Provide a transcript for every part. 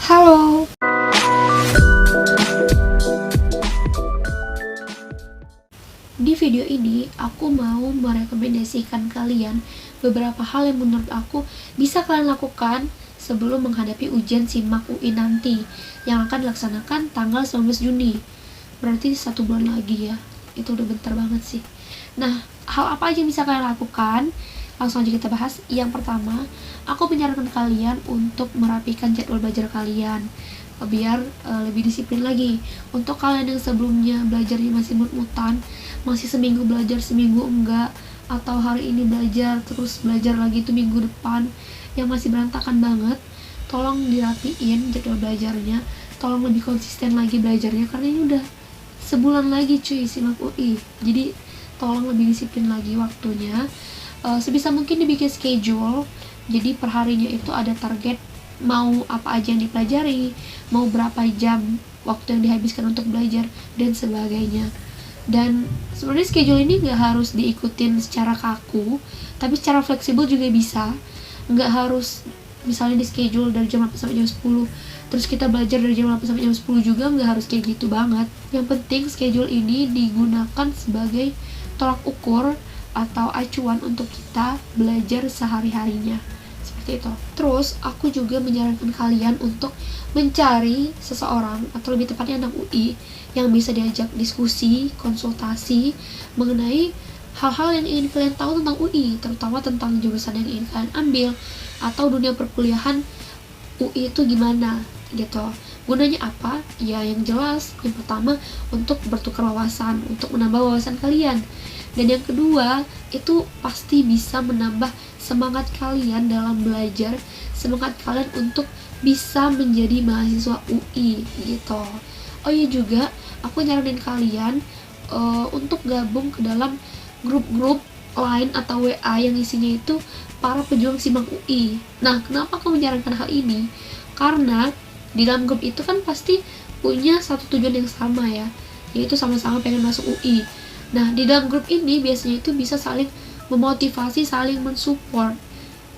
Halo, di video ini aku mau merekomendasikan kalian beberapa hal yang menurut aku bisa kalian lakukan sebelum menghadapi ujian SIMAK UI nanti yang akan dilaksanakan tanggal 19 Juni. Berarti 1 bulan lagi ya. Itu udah bentar banget sih. Nah, hal apa aja yang bisa kalian lakukan? Langsung aja kita bahas. Yang pertama, aku menyarankan kalian untuk merapikan jadwal belajar kalian biar lebih disiplin lagi. Untuk kalian yang sebelumnya belajarnya masih mut-mutan, masih seminggu belajar seminggu enggak, atau hari ini belajar terus belajar lagi itu minggu depan, yang masih berantakan banget, tolong dirapiin jadwal belajarnya, tolong lebih konsisten lagi belajarnya, karena ini udah sebulan lagi cuy SIMAK UI. Jadi tolong lebih disiplin lagi waktunya. Sebisa mungkin dibikin schedule, jadi perharinya itu ada target mau apa aja yang dipelajari, mau berapa jam waktu yang dihabiskan untuk belajar, dan sebagainya. Dan sebenarnya schedule ini nggak harus diikutin secara kaku, tapi secara fleksibel juga bisa. Nggak harus misalnya di schedule dari jam 8 sampai jam 10, terus kita belajar dari jam 8 sampai jam 10 juga, nggak harus kayak gitu banget. Yang penting schedule ini digunakan sebagai tolak ukur atau acuan untuk kita belajar sehari-harinya. Itu. Terus aku juga menyarankan kalian untuk mencari seseorang atau lebih tepatnya anak UI yang bisa diajak diskusi, konsultasi mengenai hal-hal yang ingin kalian tahu tentang UI, terutama tentang jurusan yang ingin kalian ambil atau dunia perkuliahan UI itu gimana gitu. Gunanya apa? Ya yang jelas, yang pertama untuk bertukar wawasan, untuk menambah wawasan kalian. Dan yang kedua, itu pasti bisa menambah semangat kalian dalam belajar, semangat kalian untuk bisa menjadi mahasiswa UI gitu. Oh iya juga, aku nyaranin kalian untuk gabung ke dalam grup-grup lain atau WA yang isinya itu para pejuang SIMAK UI. Nah, kenapa aku menyarankan hal ini? Karena di dalam grup itu kan pasti punya satu tujuan yang sama ya, yaitu sama-sama pengen masuk UI. Nah, di dalam grup ini biasanya itu bisa saling memotivasi, saling mensupport.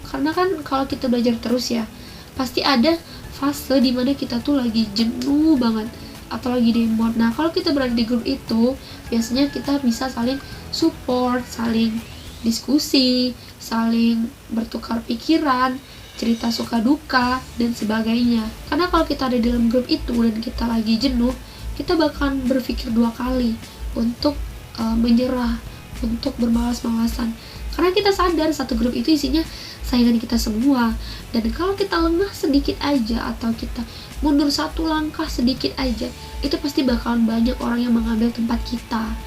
Karena kan kalau kita belajar terus ya, pasti ada fase dimana kita tuh lagi jenuh banget atau lagi demot. Nah, kalau kita berada di grup itu, biasanya kita bisa saling support, saling diskusi, saling bertukar pikiran, cerita suka duka, dan sebagainya. Karena kalau kita ada di dalam grup itu dan kita lagi jenuh, kita bahkan berpikir 2 kali untuk menyerah, untuk bermalas-malasan, karena kita sadar satu grup itu isinya saingan kita semua. Dan kalau kita lengah sedikit aja atau kita mundur 1 langkah sedikit aja, itu pasti bakalan banyak orang yang mengambil tempat kita,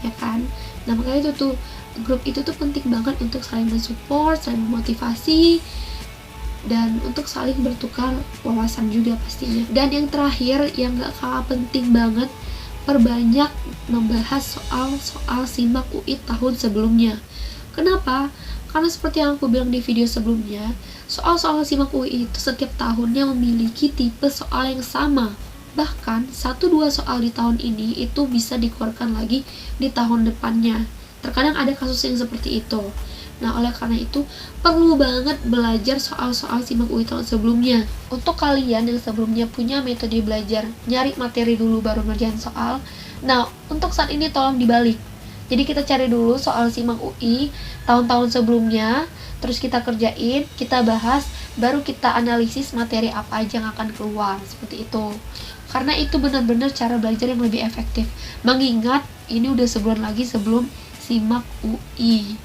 ya kan? Nah, makanya itu tuh grup itu tuh penting banget untuk saling mensupport, saling memotivasi, dan untuk saling bertukar wawasan juga pastinya. Dan yang terakhir yang gak kalah penting banget, perbanyak membahas soal SIMAK UI tahun sebelumnya. Kenapa? Karena seperti yang aku bilang di video sebelumnya, soal-soal SIMAK UI itu setiap tahunnya memiliki tipe soal yang sama. Bahkan 1-2 soal di tahun ini itu bisa dikeluarkan lagi di tahun depannya. Terkadang ada kasus yang seperti itu. Nah, oleh karena itu perlu banget belajar soal-soal SIMAK UI tahun sebelumnya. Untuk kalian yang sebelumnya punya metode belajar nyari materi dulu baru ngerjain soal, nah untuk saat ini tolong dibalik. Jadi kita cari dulu soal SIMAK UI tahun-tahun sebelumnya, terus kita kerjain, kita bahas, baru kita analisis materi apa aja yang akan keluar, seperti itu. Karena itu benar-benar cara belajar yang lebih efektif, mengingat ini udah sebulan lagi sebelum SIMAK UI.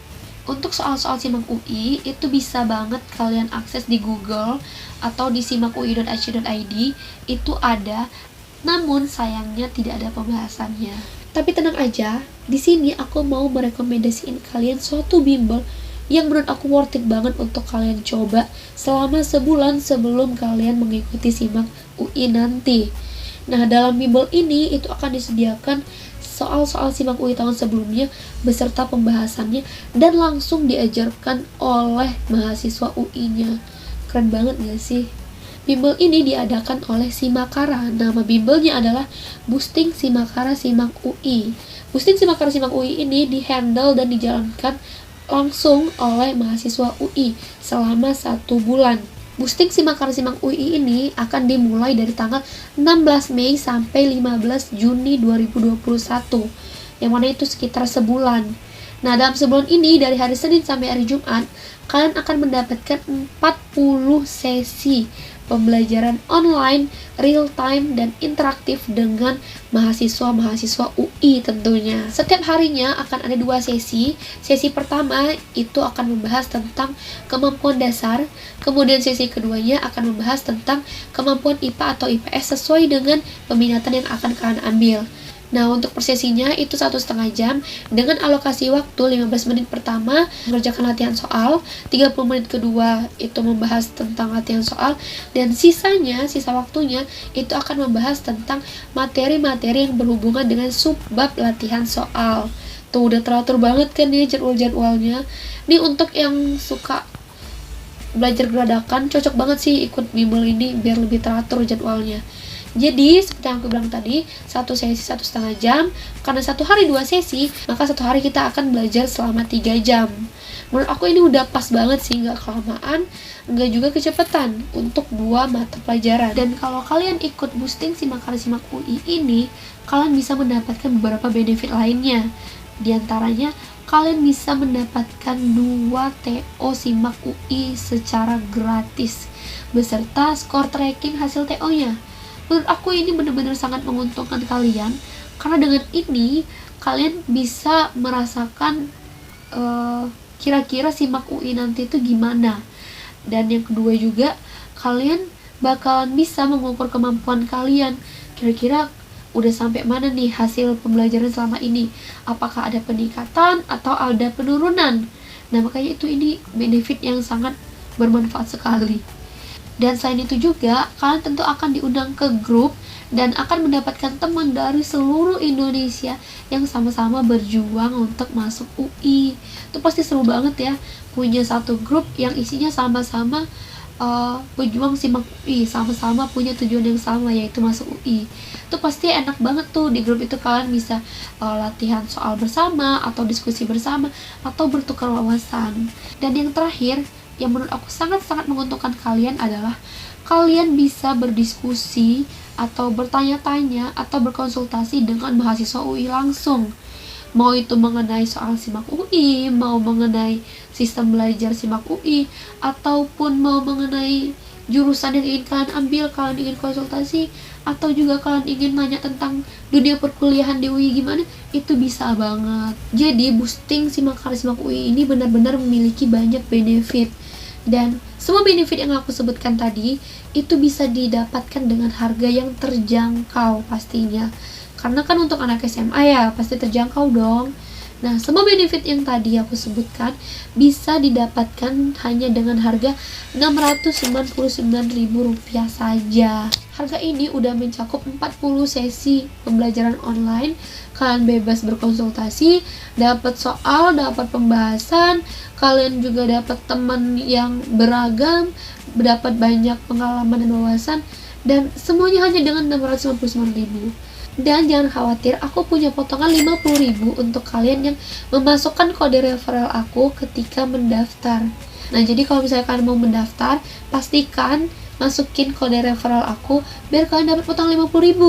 Untuk soal-soal SIMAK UI itu bisa banget kalian akses di Google atau di simakui.ac.id, itu ada, namun sayangnya tidak ada pembahasannya. Tapi tenang aja, di sini aku mau merekomendasiin kalian suatu bimbel yang menurut aku worth it banget untuk kalian coba selama sebulan sebelum kalian mengikuti SIMAK UI nanti. Nah, dalam bimbel ini itu akan disediakan soal-soal SIMAK UI tahun sebelumnya beserta pembahasannya dan langsung diajarkan oleh mahasiswa UI-nya. Keren banget gak sih? Bimbel ini diadakan oleh Simakara. Nama bimbelnya adalah Boosting Simakara SIMAK UI. Boosting Simakara SIMAK UI ini dihandle dan dijalankan langsung oleh mahasiswa UI selama 1 bulan. Boosting simak UI ini akan dimulai dari tanggal 16 Mei sampai 15 Juni 2021, yang mana itu sekitar sebulan. Nah, dalam sebulan ini dari hari Senin sampai hari Jumat, kalian akan mendapatkan 40 sesi pembelajaran online, real time, dan interaktif dengan mahasiswa-mahasiswa UI tentunya. Setiap harinya akan ada 2 sesi. Sesi pertama itu akan membahas tentang kemampuan dasar, kemudian sesi keduanya akan membahas tentang kemampuan IPA atau IPS sesuai dengan peminatan yang akan kalian ambil. Nah, untuk persesinya itu 1,5 jam dengan alokasi waktu 15 menit pertama mengerjakan latihan soal, 30 menit kedua itu membahas tentang latihan soal, dan sisa waktunya itu akan membahas tentang materi-materi yang berhubungan dengan subbab latihan soal. Tuh udah teratur banget kan nih jadwal-jadwalnya. Nih untuk yang suka belajar geradakan cocok banget sih ikut bimbel ini biar lebih teratur jadwalnya. Jadi seperti yang aku bilang tadi, satu sesi 1,5 jam. Karena satu hari 2 sesi, maka satu hari kita akan belajar selama 3 jam. Menurut aku ini udah pas banget sih, nggak kelamaan, nggak juga kecepatan untuk 2 mata pelajaran. Dan kalau kalian ikut boosting simak UI ini, kalian bisa mendapatkan beberapa benefit lainnya. Di antaranya, kalian bisa mendapatkan 2 TO simak UI secara gratis beserta skor tracking hasil TO-nya. Menurut aku ini benar-benar sangat menguntungkan kalian, karena dengan ini kalian bisa merasakan kira-kira simak UI nanti itu gimana. Dan yang kedua juga, kalian bakalan bisa mengukur kemampuan kalian. Kira-kira udah sampai mana nih hasil pembelajaran selama ini, apakah ada peningkatan atau ada penurunan. Nah, makanya ini benefit yang sangat bermanfaat sekali. Dan selain itu juga, kalian tentu akan diundang ke grup dan akan mendapatkan teman dari seluruh Indonesia yang sama-sama berjuang untuk masuk UI. Itu pasti seru banget ya, punya satu grup yang isinya sama-sama berjuang simak UI, sama-sama punya tujuan yang sama, yaitu masuk UI. Itu pasti enak banget tuh, di grup itu kalian bisa latihan soal bersama, atau diskusi bersama, atau bertukar wawasan. Dan yang terakhir, yang menurut aku sangat-sangat menguntungkan kalian adalah kalian bisa berdiskusi atau bertanya-tanya atau berkonsultasi dengan mahasiswa UI langsung. Mau itu mengenai soal simak UI, mau mengenai sistem belajar simak UI, ataupun mau mengenai jurusan yang ingin kalian ambil, kalian ingin konsultasi, atau juga kalian ingin nanya tentang dunia perkuliahan di UI gimana, itu bisa banget. Jadi boosting simak UI ini benar-benar memiliki banyak benefit. Dan semua benefit yang aku sebutkan tadi itu bisa didapatkan dengan harga yang terjangkau pastinya. Karena kan untuk anak SMA ya pasti terjangkau dong. Nah, semua benefit yang tadi aku sebutkan bisa didapatkan hanya dengan harga Rp699.000 saja. Harga ini udah mencakup 40 sesi pembelajaran online. Kalian bebas berkonsultasi, dapat soal, dapat pembahasan, kalian juga dapat teman yang beragam, dapat banyak pengalaman dan wawasan, dan semuanya hanya dengan Rp699.000. Dan jangan khawatir, aku punya potongan Rp50.000 untuk kalian yang memasukkan kode referral aku ketika mendaftar. Nah, jadi kalau misalnya kalian mau mendaftar, pastikan masukin kode referral aku biar kalian dapat potongan Rp50.000.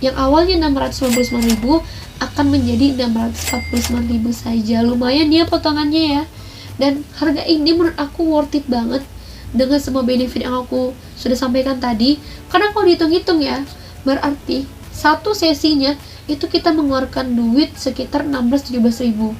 Yang awalnya Rp699.000 akan menjadi Rp649.000 saja. Lumayan ya potongannya ya. Dan harga ini menurut aku worth it banget dengan semua benefit yang aku sudah sampaikan tadi. Karena kalau dihitung-hitung ya, berarti satu sesinya itu kita mengeluarkan duit sekitar 16-17 ribu.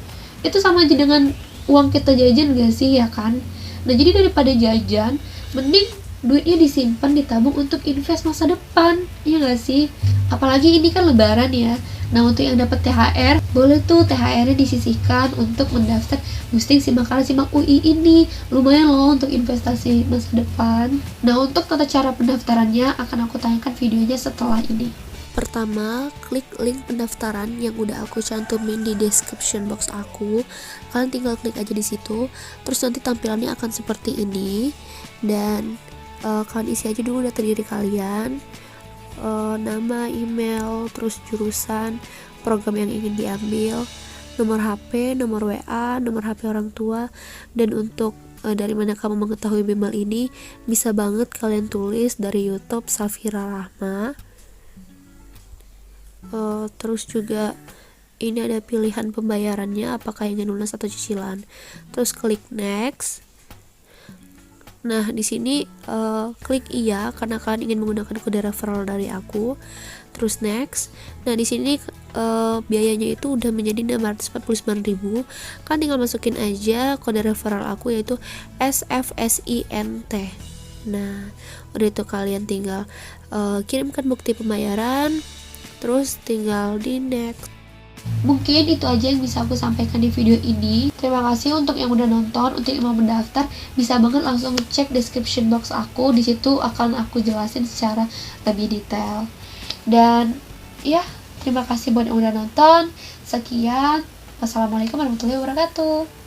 Itu sama aja dengan uang kita jajan gak sih, ya kan? Nah, jadi daripada jajan, mending duitnya disimpan, ditabung untuk invest masa depan, ya gak sih? Apalagi ini kan lebaran ya. Nah, untuk yang dapat THR, boleh tuh THR-nya disisihkan untuk mendaftar boosting simak UI ini. Lumayan loh untuk investasi masa depan. Nah, untuk tata cara pendaftarannya akan aku tayangkan videonya setelah ini. Pertama, klik link pendaftaran yang udah aku cantumin di description box aku. Kalian tinggal klik aja di situ. Terus nanti tampilannya akan seperti ini. Dan kalian isi aja dulu data diri kalian, nama, email, terus jurusan, program yang ingin diambil, nomor HP, nomor WA, nomor HP orang tua, dan untuk dari mana kamu mengetahui bimbel ini? Bisa banget kalian tulis dari YouTube Safira Rahma. Terus juga ini ada pilihan pembayarannya, apakah ingin lunas atau cicilan. Terus klik next. Nah, di sini klik iya karena kalian ingin menggunakan kode referral dari aku. Terus next. Nah, di sini biayanya itu udah menjadi 649.000. Kan tinggal masukin aja kode referral aku yaitu SFSINT. Nah, udah itu kalian tinggal kirimkan bukti pembayaran, terus tinggal di next. Mungkin itu aja yang bisa aku sampaikan di video ini. Terima kasih untuk yang udah nonton. Untuk yang mau mendaftar, bisa banget langsung cek description box aku. Di situ akan aku jelasin secara lebih detail. Dan ya, terima kasih buat yang udah nonton. Sekian. Wassalamualaikum warahmatullahi wabarakatuh.